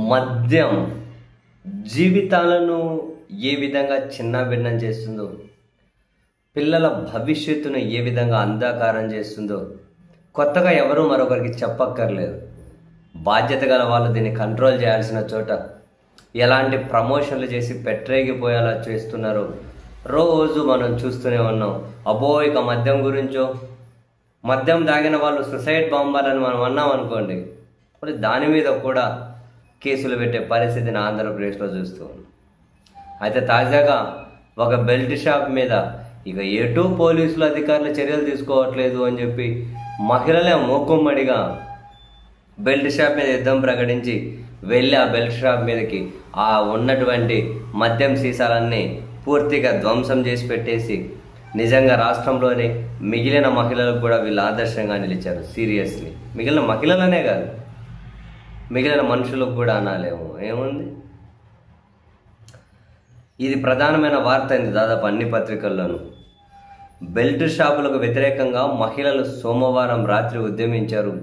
మద్యం జీవితాలను ఏ విధంగా చిన్నాభిన్నం చేస్తుందో, పిల్లల భవిష్యత్తును ఏ విధంగా అంధకారం చేస్తుందో కొత్తగా ఎవరూ మరొకరికి చెప్పక్కర్లేదు. బాధ్యత గల వాళ్ళు దీన్ని కంట్రోల్ చేయాల్సిన చోట ఎలాంటి ప్రమోషన్లు చేసి పెట్టరేగిపోయేలా చేస్తున్నారో రోజు మనం చూస్తూనే ఉన్నాం. అబ్బో ఇక మద్యం గురించో, మద్యం తాగిన వాళ్ళు సూసైడ్ బాంబర్ అని మనం అన్నాం అనుకోండి, మరి దాని మీద కూడా కేసులు పెట్టే పరిస్థితిని ఆంధ్రప్రదేశ్లో చూస్తూ ఉన్నాం. అయితే తాజాగా ఒక బెల్ట్ షాప్ మీద ఇక ఎటు పోలీసులు అధికారులు చర్యలు తీసుకోవట్లేదు అని చెప్పి మహిళలే మూకుమ్మడిగా బెల్ట్ షాప్ మీద యుద్ధం ప్రకటించి వెళ్ళి ఆ బెల్ట్ షాప్ మీదకి ఆ ఉన్నటువంటి మద్యం సీసాలన్నీ పూర్తిగా ధ్వంసం చేసి పెట్టేసి నిజంగా రాష్ట్రంలోని మిగిలిన మహిళలకు కూడా వీళ్ళు ఆదర్శంగా నిలిచారు. సీరియస్లీ మిగిలిన మహిళలనే కాదు, మిగిలిన మనుషులకు కూడా అనాలేమో. ఏముంది, ఇది ప్రధానమైన వార్త అయింది దాదాపు అన్ని పత్రికల్లోనూ. బెల్ట్ షాపులకు వ్యతిరేకంగా మహిళలు సోమవారం రాత్రి ఉద్యమించారు.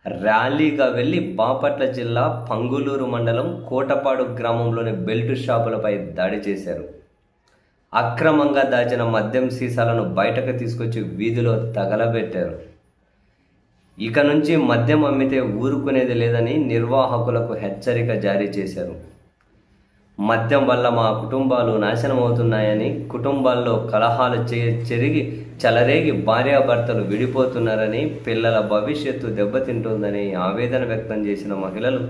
ర్యాలీగా వెళ్ళి బాపట్ల జిల్లా పంగులూరు మండలం కోటపాడు గ్రామంలోని బెల్ట్ షాపులపై దాడి చేశారు. అక్రమంగా దాచిన మద్యం సీసాలను బయటకు తీసుకొచ్చి వీధిలో తగలబెట్టారు. ఇక నుంచి మద్యం అమ్మితే ఊరుకునేది లేదని నిర్వాహకులకు హెచ్చరిక జారీ చేశారు. మద్యం వల్ల మా కుటుంబాలు నాశనం అవుతున్నాయని, కుటుంబాల్లో కలహాలు చెలరేగి భార్యాభర్తలు విడిపోతున్నారని, పిల్లల భవిష్యత్తు దెబ్బతింటుందని ఆవేదన వ్యక్తం చేసిన మహిళలు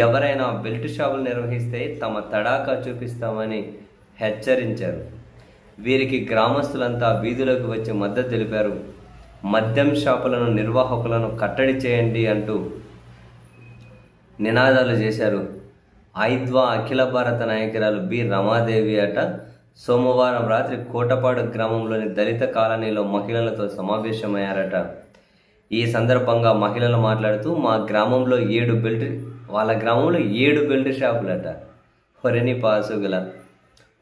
ఎవరైనా బెల్ట్ షాపులు నిర్వహిస్తే తమ తడాకా చూపిస్తామని హెచ్చరించారు. వీరికి గ్రామస్తులంతా వీధులకు వచ్చి మద్దతు తెలిపారు. మద్యం షాపులను నిర్వాహకులను కట్టడి చేయండి అంటూ నినాదాలు చేశారు. ఐద్వా అఖిల భారత నాయకురాలు బి రమాదేవి అట సోమవారం రాత్రి కోటపాడు గ్రామంలోని దళిత కాలనీలో మహిళలతో సమావేశమయ్యారట. ఈ సందర్భంగా మహిళలు మాట్లాడుతూ వాళ్ళ గ్రామంలో 7 బెల్ట్ షాపులట. హొరిని పాసుగుల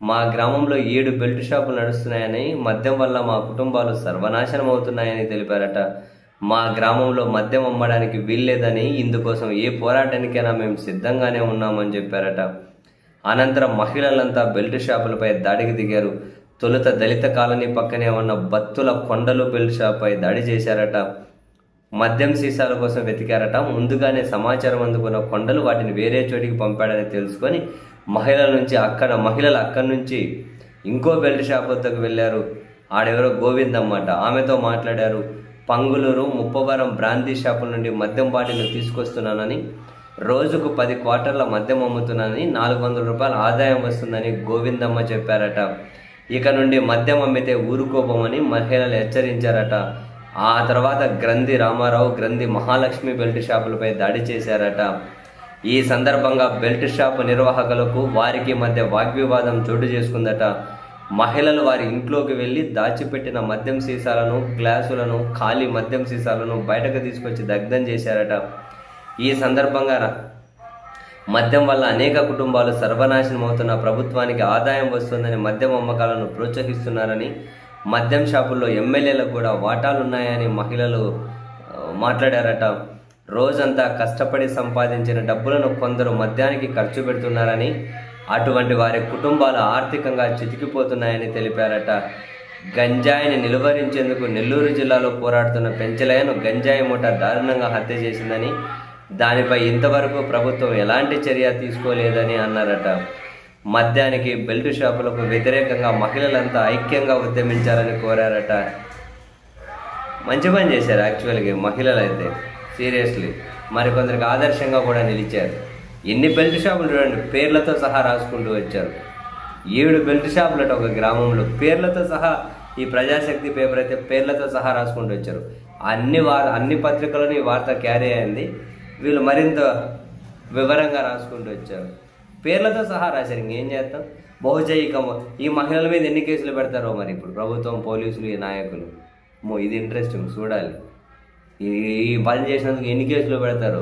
మా గ్రామంలో 7 బెల్ట్ షాపులు నడుస్తున్నాయని, మద్యం వల్ల మా కుటుంబాలు సర్వనాశనం అవుతున్నాయని తెలిపారట. మా గ్రామంలో మద్యం అమ్మడానికి వీల్లేదని, ఇందుకోసం ఏ పోరాటానికైనా మేము సిద్ధంగానే ఉన్నామని చెప్పారట. అనంతరం మహిళలంతా బెల్ట్ షాపులపై దాడికి దిగారు. తొలుత దళిత కాలనీ పక్కనే ఉన్న బత్తుల కొండలు బెల్ట్ షాప్పై దాడి చేశారట. మద్యం సీసాల కోసం వెతికారట. ముందుగానే సమాచారం అందుకున్న కొండలు వాటిని వేరే చోటికి పంపాడని తెలుసుకొని మహిళలు అక్కడి నుంచి ఇంకో బెల్ట్ షాప్ వద్దకు వెళ్ళారు. ఆడెవరో గోవిందమ్మట, ఆమెతో మాట్లాడారు. పంగులూరు ముప్పవరం బ్రాందీ షాపుల నుండి మద్యం బాటిల్ను తీసుకొస్తున్నానని, రోజుకు 10 క్వార్టర్ల మద్యం అమ్ముతున్నానని, 400 రూపాయల ఆదాయం వస్తుందని గోవిందమ్మ చెప్పారట. ఇక నుండి మద్యం అమ్మితే ఊరుకోబోమని మహిళలు హెచ్చరించారట. ఆ తర్వాత గ్రంథి రామారావు, గ్రంథి మహాలక్ష్మి బెల్ట్ షాపులపై దాడి చేశారట. ఈ సందర్భంగా బెల్ట్ షాపు నిర్వాహకులకు వారికి మధ్య వాగ్వివాదం చోటు చేసుకుందట. మహిళలు వారి ఇంట్లోకి వెళ్ళి దాచిపెట్టిన మద్యం సీసాలను, గ్లాసులను, ఖాళీ మద్యం సీసాలను బయటకు తీసుకొచ్చి దగ్ధం చేశారట. ఈ సందర్భంగా మద్యం వల్ల అనేక కుటుంబాలు సర్వనాశనం అవుతున్న, ప్రభుత్వానికి ఆదాయం వస్తుందని మద్యం అమ్మకాలను ప్రోత్సహిస్తున్నారని, మద్యం షాపుల్లో ఎమ్మెల్యేలకు కూడా వాటాలున్నాయని మహిళలు మాట్లాడారట. రోజంతా కష్టపడి సంపాదించిన డబ్బులను కొందరు మద్యానికి ఖర్చు పెడుతున్నారని, అటువంటి వారి కుటుంబాలు ఆర్థికంగా చితికిపోతున్నాయని తెలిపారట. గంజాయిని నిలువరించేందుకు నెల్లూరు జిల్లాలో పోరాడుతున్న పెంచలయ్యను గంజాయి ముఠా దారుణంగా హత్య చేసిందని, దానిపై ఇంతవరకు ప్రభుత్వం ఎలాంటి చర్య తీసుకోలేదని అన్నారట. మద్యానికి, బెల్ట్ షాపులకు వ్యతిరేకంగా మహిళలంతా ఐక్యంగా ఉద్యమించాలని కోరారట. మంచి పని చేశారు యాక్చువల్గా మహిళలు అయితే, సీరియస్లీ. మరికొందరికి ఆదర్శంగా కూడా నిలిచారు. ఎన్ని బెల్ట్ షాపులు చూడండి, పేర్లతో సహా రాసుకుంటూ వచ్చారు. 7 బెల్ట్ షాపులట ఒక గ్రామంలో, పేర్లతో సహా. ఈ ప్రజాశక్తి పేపర్ అయితే పేర్లతో సహా రాసుకుంటూ వచ్చారు. అన్ని పత్రికలను ఈ వార్త క్యారీ అయింది. వీళ్ళు మరింత వివరంగా రాసుకుంటూ వచ్చారు, పేర్లతో సహా రాశారు. ఇంకేం చేస్తాం, బహుశా ఈ మహిళల మీద ఎన్ని కేసులు పెడతారో మరి ఇప్పుడు ప్రభుత్వం, పోలీసులు, ఈ నాయకులు. ఇది ఇంట్రెస్టింగ్, చూడాలి. ఈ పని చేసినందుకు ఎన్ని కేసులు పెడతారో.